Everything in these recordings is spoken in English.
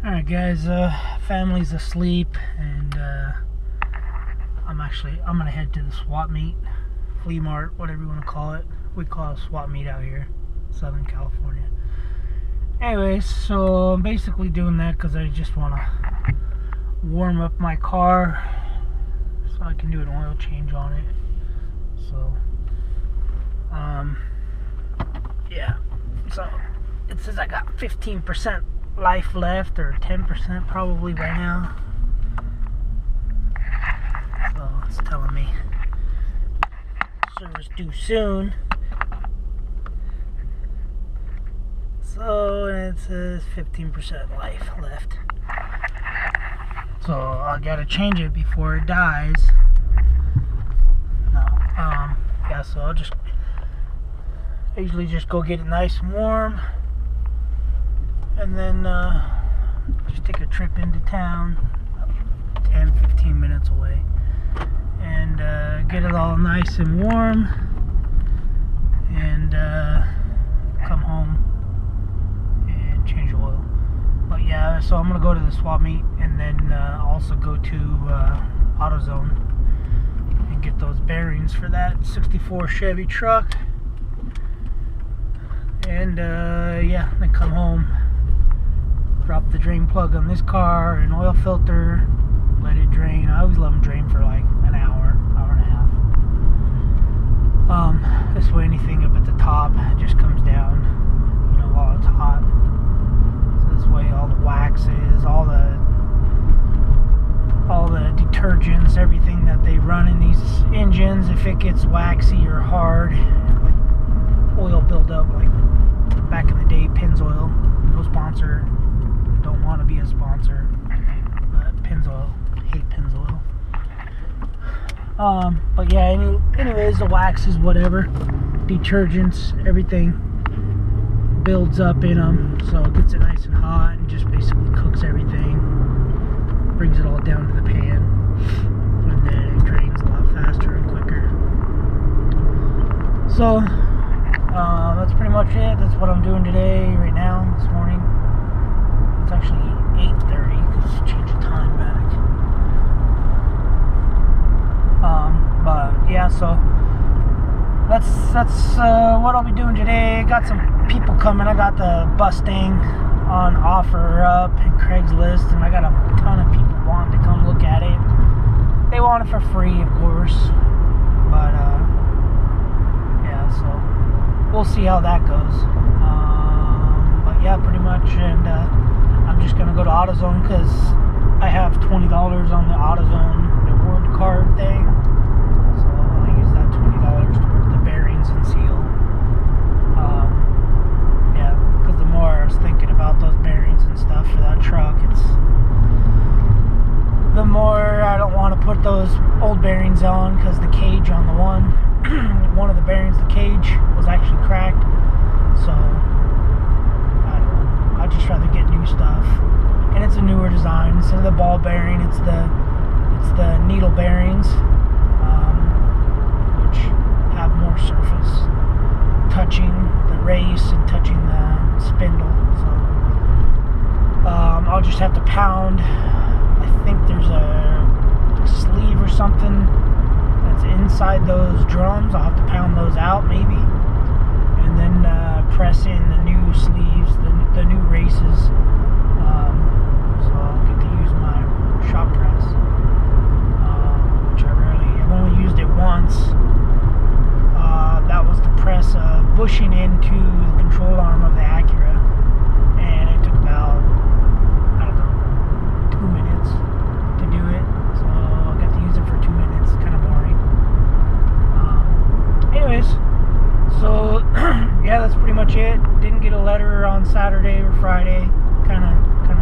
Alright guys, family's asleep and I'm gonna head to the swap meet, flea mart, whatever you want to call it. We call it swap meet out here, Southern California. Anyways, so I'm basically doing that because I just want to warm up my car so I can do an oil change on it. So yeah, so it says I got 15% life left, or 10% probably by now. So it's telling me service due soon. So it says 15% life left. So I gotta change it before it dies. No, yeah. So I usually just go get it nice and warm, and then just take a trip into town, 10-15 minutes away, and get it all nice and warm, and come home and change oil. But yeah, so I'm gonna go to the swap meet and then also go to Autozone and get those bearings for that 64 Chevy truck, and yeah, then come home, drop the drain plug on this car, an oil filter, let it drain. I always let them drain for like an hour and a half. This way anything up at the top just comes down, you know, while it's hot. So this way all the waxes, all the detergents, everything that they run in these engines, if it gets waxy or hard, like oil buildup, like back in the day, Pennzoil, no sponsor. Don't want to be a sponsor, but Pennzoil, hate Pennzoil. But yeah, anyways, the waxes, whatever, detergents, everything builds up in them, so it gets it nice and hot and just basically cooks everything, brings it all down to the pan, and then it drains a lot faster and quicker. So that's pretty much it. That's what I'm doing today, right now, this morning. It's actually 8:30 because change the time back. But yeah, so that's what I'll be doing today. Got some people coming. I got the Mustang on offer up in Craigslist, and I got a ton of people wanting to come look at it. They want it for free, of course, but yeah, so we'll see how that goes. But yeah, pretty much, and I'm just gonna go to AutoZone because I have $20 on the AutoZone reward card thing, so I'll use that $20 towards the bearings and seal. Yeah, because the more I was thinking about those bearings and stuff for that truck, the more I don't want to put those old bearings on, because the cage on the one of the bearings, the cage was actually cracked. So I'd just rather get new stuff, and it's a newer design. Instead of the ball bearing, it's the needle bearings, which have more surface touching the race and touching the spindle. So I'll just have to pound. I think there's a sleeve or something that's inside those drums. I'll have to pound those out maybe, and then press in the new sleeves, the new races. So I'll get to use my shop press, which I've only used it once. That was to press a bushing into the control arm of the Acura, and it took about, I don't know, 2 minutes to do it. So I got to use it for 2 minutes. Kind of boring. Anyways, so yeah, that's pretty much it. Didn't get a letter on Saturday or Friday. Kind of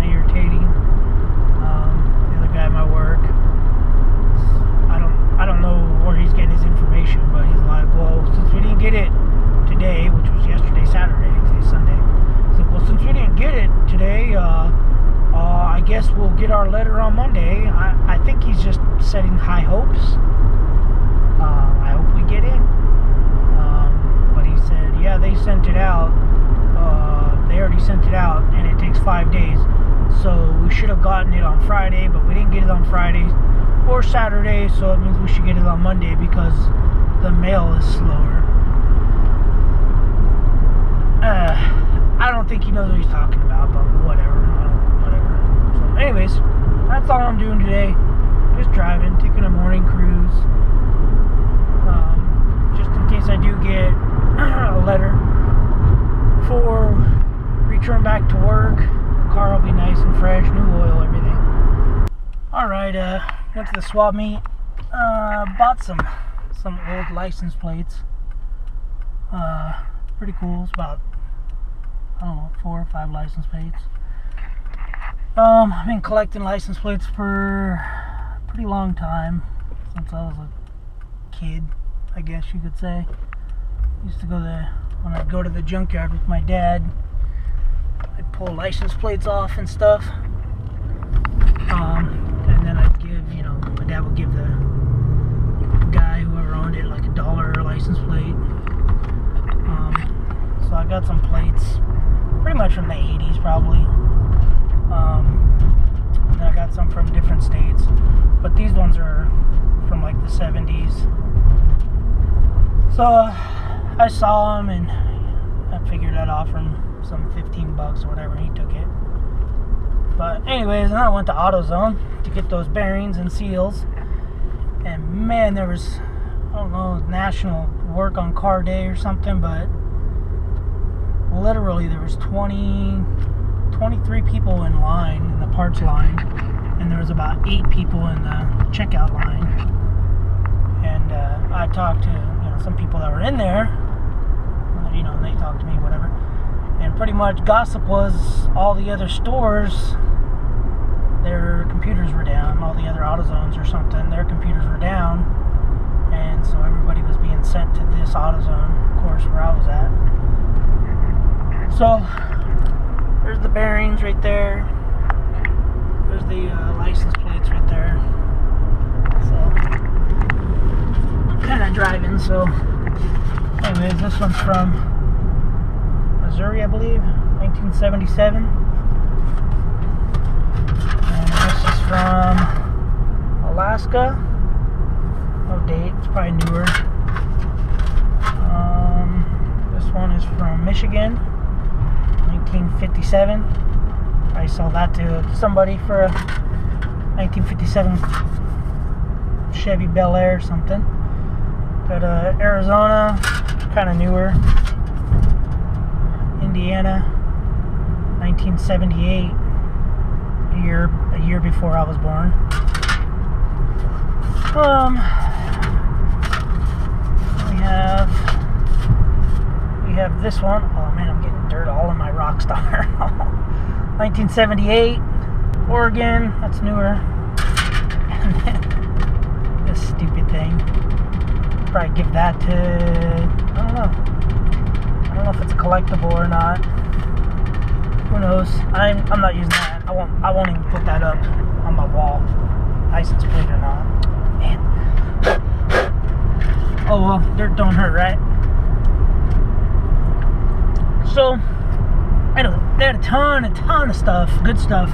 irritating. The other guy at my work, I don't know where he's getting his information, but he's like, well, since we didn't get it today, which was yesterday, Saturday, today's Sunday. He's like, well, since we didn't get it today, I guess we'll get our letter on Monday. I think he's just setting high hopes. I hope we get it. But he said, yeah, they sent it out. They already sent it out, and it takes 5 days. So we should have gotten it on Friday, but we didn't get it on Friday or Saturday, so it means we should get it on Monday because the mail is slower. I don't think he knows what he's talking about, but whatever. Whatever. So anyways, that's all I'm doing today. Just driving, taking a morning cruise. Just in case I do get a letter for return back to work. The car will be nice and fresh, new oil, everything. Alright, went to the swap meet. Bought some old license plates. Pretty cool. It's about, I don't know, 4 or 5 license plates. I've been collecting license plates for a pretty long time, since I was a kid, I guess you could say. Used to when I'd go to the junkyard with my dad, I'd pull license plates off and stuff. And then I'd give, my dad would give the guy, whoever owned it, like $1 license plate. So I got some plates, pretty much from the 80s probably. And then I got some from different states, but these ones are from like the 70s. So I saw him and I figured I'd offer him some $15 or whatever, and he took it. But anyways, then I went to AutoZone to get those bearings and seals, and man, there was, I don't know, National Work on Car Day or something, but literally there was 23 people in line, in the parts line, and there was about 8 people in the checkout line. And I talked to some people that were in there, and they talked to me, whatever. And pretty much gossip was all the other stores, their computers were down. All the other AutoZones or something, their computers were down, and so everybody was being sent to this AutoZone, of course, where I was at. So there's the bearings right there. There's the license plates right there. So I'm kind of driving. So anyways, this one's from Missouri, I believe, 1977. And this is from Alaska. No date. It's probably newer. This one is from Michigan, 1957. I sold that to somebody for a 1957 Chevy Bel Air or something. Got Arizona, kind of newer. Indiana, 1978, a year before I was born. We have this one. Oh man, I'm getting dirt all in my Rockstar. 1978, Oregon. That's newer. And then this stupid thing. Probably give that to, I don't know if it's a collectible or not. Who knows? I'm not using that. I won't even put that up on my wall, license plate or not. Man. Oh well, dirt don't hurt, right? So anyway, they had a ton of stuff, good stuff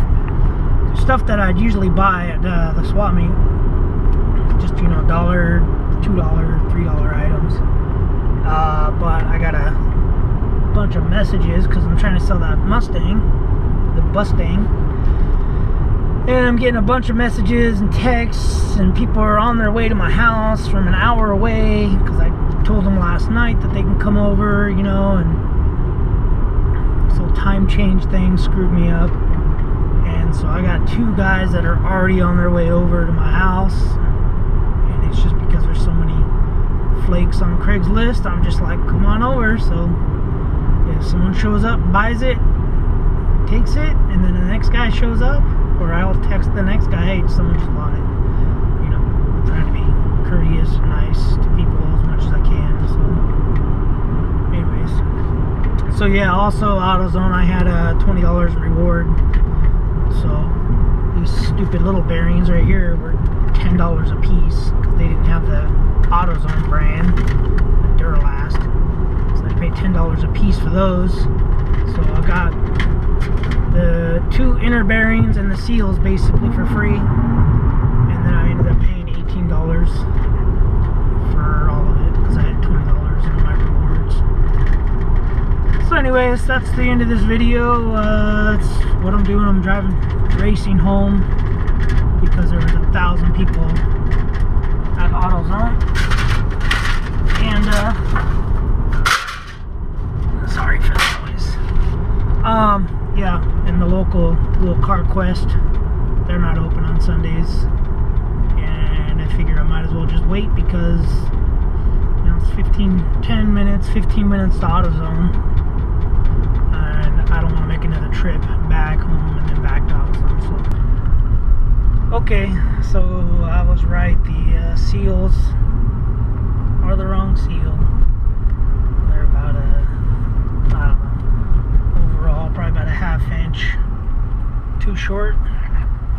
that I'd usually buy at the swap meet. Just $1, $2, $3 items. But I got a bunch of messages because I'm trying to sell that Mustang, the Bustang, and I'm getting a bunch of messages and texts, and people are on their way to my house from an hour away because I told them last night that they can come over, and so time change thing screwed me up. And so I got 2 guys that are already on their way over to my house, and it's just because there's so many flakes on Craigslist, I'm just like, come on over. So if someone shows up, buys it, takes it, and then the next guy shows up, or I'll text the next guy, hey, someone just bought it. I'm trying to be courteous and nice to people as much as I can. So anyways, so yeah, also AutoZone, I had a $20 reward. So these stupid little bearings right here were $10 a piece because they didn't have the AutoZone brand, the Duralast. So I paid $10 a piece for those. So I got the 2 inner bearings and the seals basically for free, and then I ended up paying $18 for all of it because I had $20 in my rewards. So anyways, that's the end of this video. That's what I'm doing. I'm racing home because there was 1,000 people at Autozone, and sorry for the noise. Yeah, and the local little Car Quest, they're not open on Sundays, and I figure I might as well just wait because, you know, it's 15 minutes to AutoZone, and I don't want to make another trip back home and then back to AutoZone. So okay, so I was right, the seals are the wrong seal. They're about I don't know, overall probably about a ½ inch too short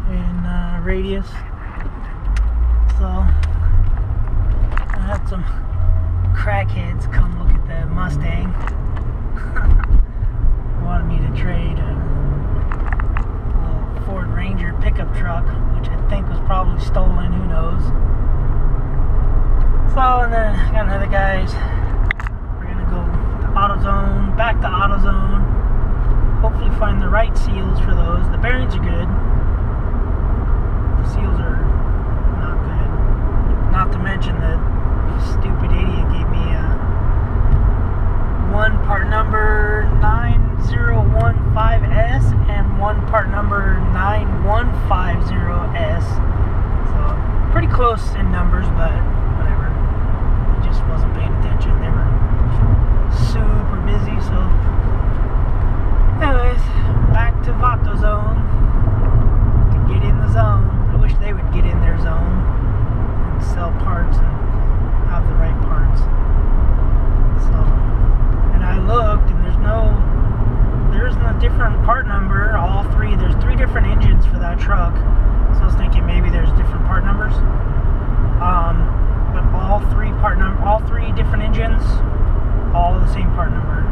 in radius. So I had some crackheads come look at the Mustang. Wanted me to trade a little Ford Ranger pickup truck, which I think was probably stolen, who knows. So, and then I got another guys. We're gonna go to AutoZone, back to AutoZone. Hopefully find the right seals for those. The bearings are good. The seals are not good. Not to mention that stupid idiot gave me one part number 9015S and one part number 9150S. So pretty close in numbers, but whatever. I just wasn't paying attention. They were super busy, so anyways, back to Autozone to get in the zone. I wish they would get in their zone and sell parts and have the right parts. So, and I looked, and there isn't a different part number. There's 3 different engines for that truck. So I was thinking maybe there's different part numbers. But all 3 different engines, all the same part number.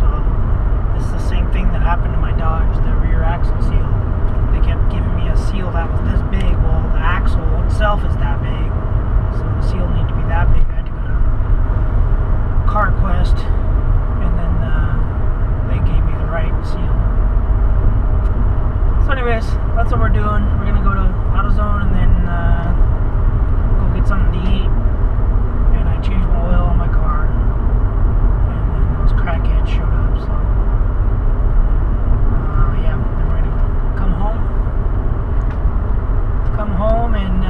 So it's the same thing that happened to my Dodge, the rear axle seal. They kept giving me a seal that was this big. Well, the axle itself is that big, so the seal needed to be that big. I had to go to Car Quest, and then they gave me the right seal. So anyways, that's what we're doing. We're gonna go to AutoZone and then go get something to eat. And I changed my oil on my car, and then those crackheads showed up. So yeah, then we're gonna come home and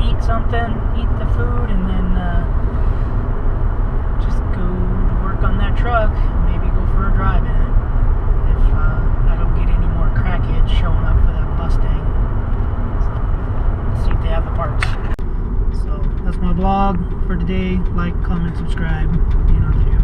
eat something, eat the food, and then just go to work on that truck. Maybe go for a drive in it if I don't get any more crackheads showing up for that Mustang. So let's see if they have the parts. So that's my vlog for today. Like, comment, subscribe. You know what to do.